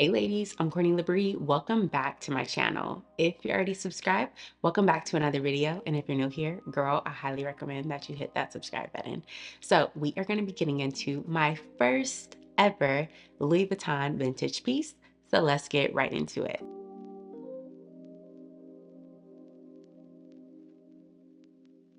Hey ladies, I'm Courtney Labrie. Welcome back to my channel. If you're already subscribed, welcome back to another video. And if you're new here, girl, I highly recommend that you hit that subscribe button. So we are going to be getting into my first ever Louis Vuitton vintage piece. So let's get right into it.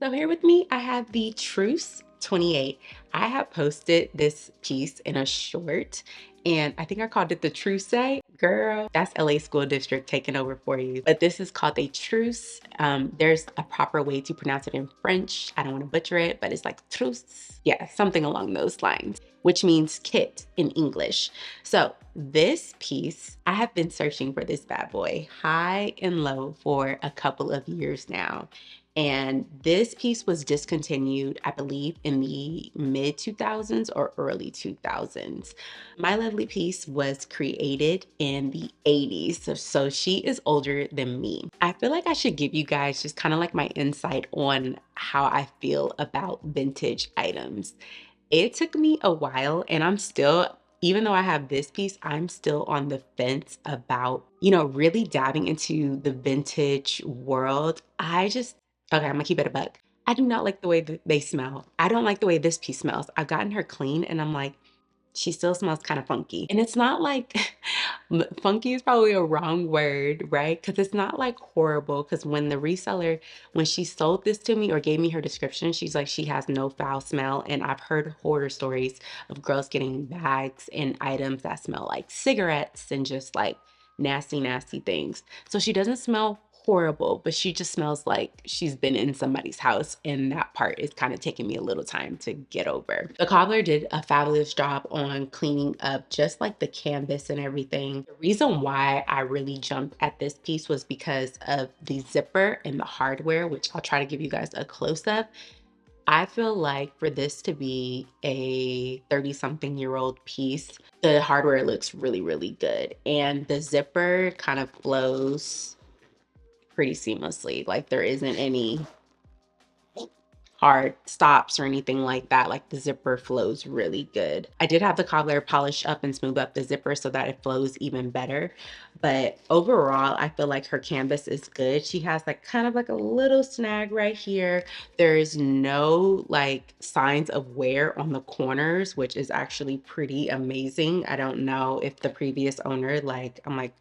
So here with me, I have the Trousse 28. I have posted this piece in a short, and I think I called it the Trousse. Girl, that's LA School District taking over for you. But this is called a Trousse. There's a proper way to pronounce it in French. I don't want to butcher it, but it's like Trousse. Yeah, something along those lines, which means kit in English. So this piece, I have been searching for this bad boy high and low for a couple of years now. And this piece was discontinued, I believe, in the mid 2000s or early 2000s. My lovely piece was created in the 80s, so she is older than me. I feel like I should give you guys just kind of like my insight on how I feel about vintage items. It took me a while, and I'm still, even though I have this piece, I'm still on the fence about, really diving into the vintage world. Okay, I'm gonna keep it a buck. I do not like the way that they smell. I don't like the way this piece smells. I've gotten her clean and I'm like, she still smells kind of funky. And it's not like funky is probably a wrong word, right? Because it's not like horrible. Because when the reseller, when she sold this to me or gave me her description, she's like, she has no foul smell. And I've heard horror stories of girls getting bags and items that smell like cigarettes and just like nasty, nasty things. So she doesn't smell horrible, but she just smells like she's been in somebody's house, and that part is kind of taking me a little time to get over. The cobbler did a fabulous job on cleaning up just like the canvas and everything. The reason why I really jumped at this piece was because of the zipper and the hardware, which I'll try to give you guys a close-up. I feel like for this to be a 30-something-year-old piece, the hardware looks really, really good. And the zipper kind of flows pretty seamlessly. Like there isn't any hard stops or anything like that. Like the zipper flows really good. I did have the cobbler polish up and smooth up the zipper so that it flows even better. But overall, I feel like her canvas is good. She has like kind of like a little snag right here. There's no like signs of wear on the corners, which is actually pretty amazing. I don't know if the previous owner, like, I'm like,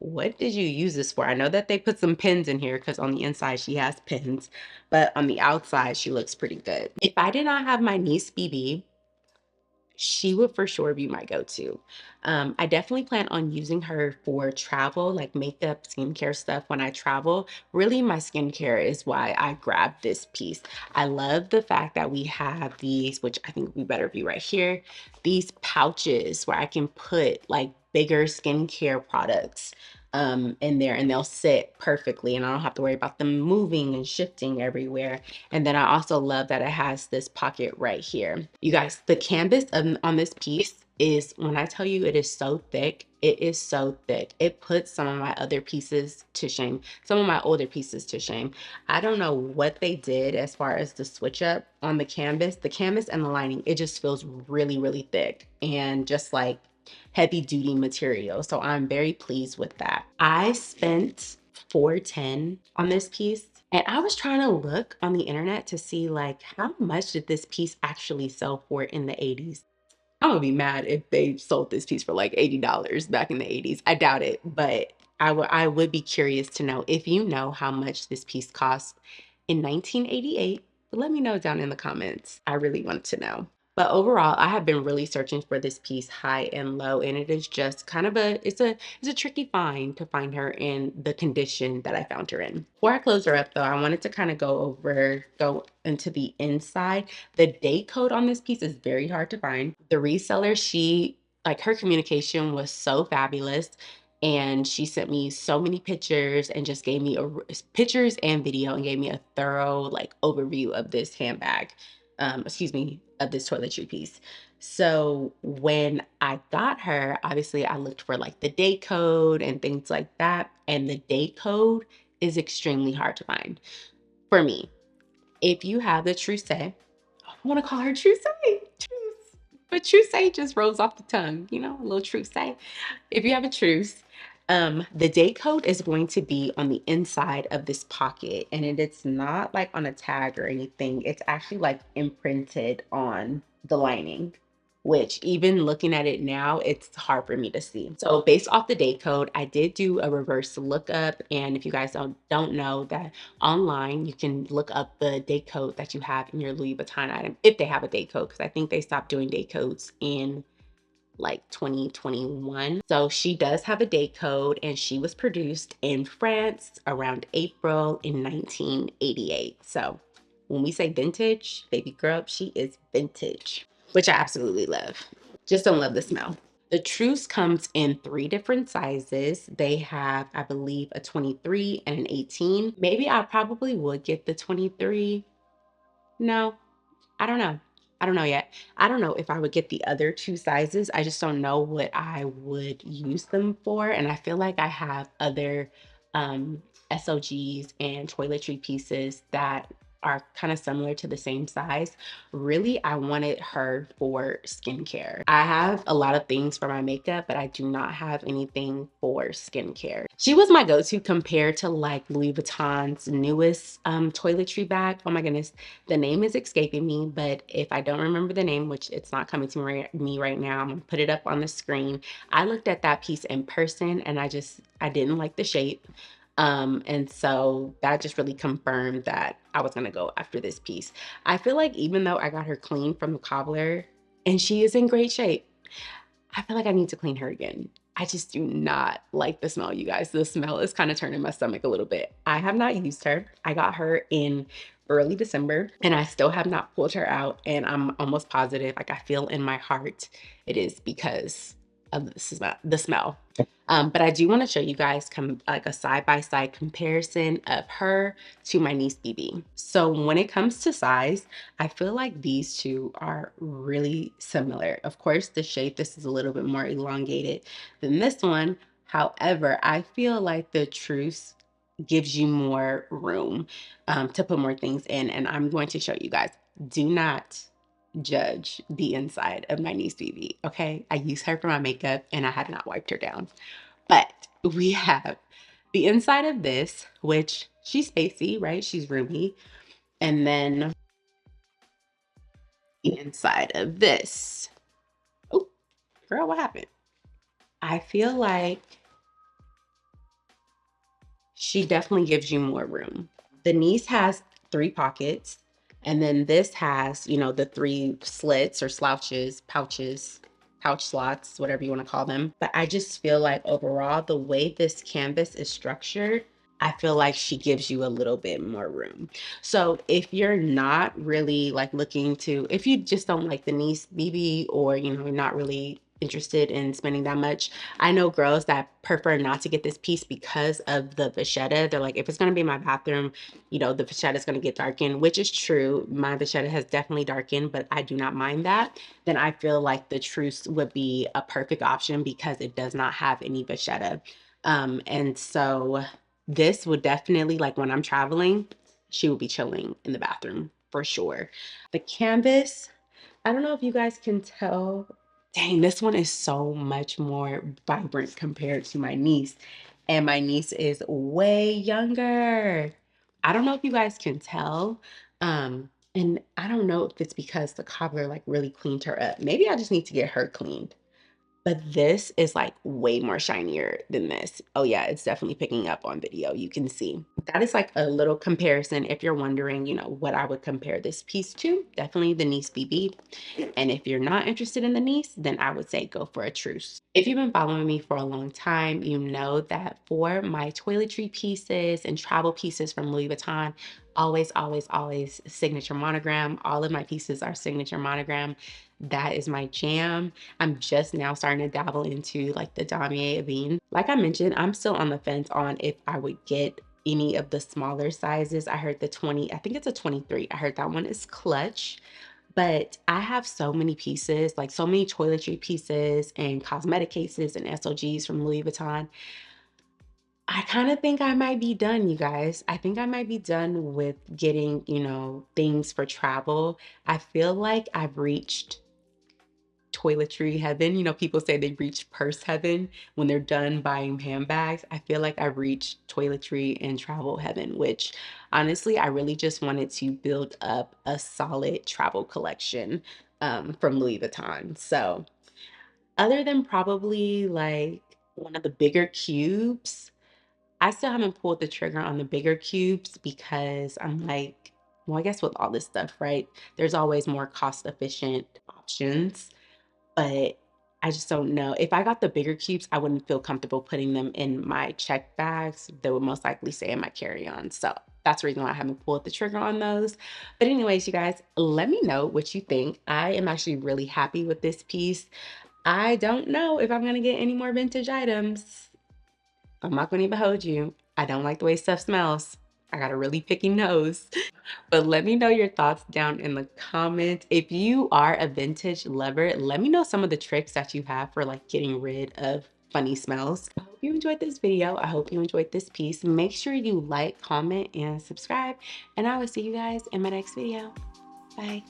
what did you use this for? I know that they put some pins in here because on the inside she has pins, but on the outside she looks pretty good. If I did not have my niece BB, she would for sure be my go-to. I definitely plan on using her for travel, like makeup, skincare stuff when I travel. Really, my skincare is why I grabbed this piece. I love the fact that we have these, which I think we better be right here, these pouches where I can put like bigger skincare products in there, and they'll sit perfectly and I don't have to worry about them moving and shifting everywhere. And then I also love that it has this pocket right here. You guys, the canvas on this piece is, when I tell you it is so thick, it is so thick. It puts some of my other pieces to shame, some of my older pieces to shame. I don't know what they did as far as the switch up on the canvas and the lining. It just feels really, really thick and just like heavy duty material. So I'm very pleased with that. I spent 410 on this piece. And I was trying to look on the internet to see like how much did this piece actually sell for in the 80s. I'm gonna be mad if they sold this piece for like $80 back in the 80s. I doubt it, but I would be curious to know if you know how much this piece cost in 1988. Let me know down in the comments. I really want to know. But overall, I have been really searching for this piece high and low, and it is just kind of it's a tricky find to find her in the condition that I found her in. Before I close her up though, I wanted to kind of go into the inside. The date code on this piece is very hard to find. The reseller, she like her communication was so fabulous, and she sent me so many pictures and just gave me pictures and video and gave me a thorough like overview of this handbag. Excuse me, of this toiletry piece. So when I got her, obviously I looked for like the date code and things like that. And the date code is extremely hard to find for me. If you have the Trousse, I want to call her Trousse. Trousse. But Trousse just rolls off the tongue, a little Trousse. If you have a Trousse, the date code is going to be on the inside of this pocket, and it's not like on a tag or anything. It's actually like imprinted on the lining, which even looking at it now, it's hard for me to see. So based off the date code, I did do a reverse lookup. And if you guys don't know that online, you can look up the date code that you have in your Louis Vuitton item if they have a date code, because I think they stopped doing date codes in like 2021. So she does have a date code, and she was produced in France around April in 1988. So when we say vintage, baby girl, she is vintage, which I absolutely love. Just don't love the smell. The Trousse comes in 3 different sizes. They have, I believe, a 23 and an 18. Maybe I probably would get the 23. No, I don't know. I don't know yet. I don't know if I would get the other 2 sizes. I just don't know what I would use them for. And I feel like I have other um, SOGs and toiletry pieces that are kind of similar to the same size. Really, I wanted her for skincare. I have a lot of things for my makeup, but I do not have anything for skincare. She was my go-to compared to like Louis Vuitton's newest toiletry bag. Oh my goodness, the name is escaping me, but if I don't remember the name, which it's not coming to me right now, I'm gonna put it up on the screen. I looked at that piece in person and I didn't like the shape. And so that just really confirmed that I was gonna go after this piece. I feel like even though I got her clean from the cobbler and she is in great shape, I feel like I need to clean her again. I just do not like the smell, you guys. The smell is kind of turning my stomach a little bit. I have not used her. I got her in early December and I still have not pulled her out. And I'm almost positive, like I feel in my heart, it is because of the smell. But I do want to show you guys like a side-by-side comparison of her to my niece BB. So when it comes to size, I feel like these two are really similar. Of course, the shape, this is a little bit more elongated than this one. However, I feel like the Trousse gives you more room to put more things in. And I'm going to show you guys. Do not judge the inside of my niece BB, okay? I use her for my makeup and I have not wiped her down. But we have the inside of this, which she's spacey, right? She's roomy. And then the inside of this. Oh, girl, what happened? I feel like she definitely gives you more room. The niece has 3 pockets, and then this has, the 3 slits or slouches, pouches, pouch slots, whatever you want to call them. But I just feel like overall, the way this canvas is structured, I feel like she gives you a little bit more room. So if you're not really like if you just don't like the niece BB, or, you're not really interested in spending that much. I know girls that prefer not to get this piece because of the vachetta. They're like, if it's going to be in my bathroom, the vachetta is going to get darkened, which is true. My vachetta has definitely darkened, but I do not mind that. Then I feel like the Trousse would be a perfect option because it does not have any vachetta. And so this would definitely, like when I'm traveling, she would be chilling in the bathroom for sure. The canvas, I don't know if you guys can tell. Dang, this one is so much more vibrant compared to my niece. And my niece is way younger. I don't know if you guys can tell. And I don't know if it's because the cobbler like really cleaned her up. Maybe I just need to get her cleaned. But this is like way more shinier than this. Oh yeah, it's definitely picking up on video. You can see. That is like a little comparison if you're wondering, what I would compare this piece to. Definitely the Niece BB. And if you're not interested in the Niece, then I would say go for a Trousse. If you've been following me for a long time, you know that for my toiletry pieces and travel pieces from Louis Vuitton, always, always, always signature monogram. All of my pieces are signature monogram. That is my jam. I'm just now starting to dabble into like the Damier Ebene. Like I mentioned, I'm still on the fence on if I would get any of the smaller sizes. I heard the 20, I think it's a 23. I heard that one is clutch. But I have so many pieces, like so many toiletry pieces and cosmetic cases and SOGs from Louis Vuitton. I kind of think I might be done, you guys. I think I might be done with getting, things for travel. I feel like I've reached toiletry heaven. You know, people say they reach purse heaven when they're done buying handbags. I feel like I've reached toiletry and travel heaven, which honestly, I really just wanted to build up a solid travel collection from Louis Vuitton. So, other than probably like one of the bigger cubes, I still haven't pulled the trigger on the bigger cubes because I'm like, well, I guess with all this stuff, right? There's always more cost efficient options, but I just don't know. If I got the bigger cubes, I wouldn't feel comfortable putting them in my check bags. They would most likely stay in my carry-on. So that's the reason why I haven't pulled the trigger on those. But anyways, you guys, let me know what you think. I am actually really happy with this piece. I don't know if I'm gonna get any more vintage items. I'm not gonna even hold you. I don't like the way stuff smells. I got a really picky nose. But let me know your thoughts down in the comments. If you are a vintage lover, let me know some of the tricks that you have for like getting rid of funny smells. I hope you enjoyed this video. I hope you enjoyed this piece. Make sure you like, comment, and subscribe. And I will see you guys in my next video. Bye.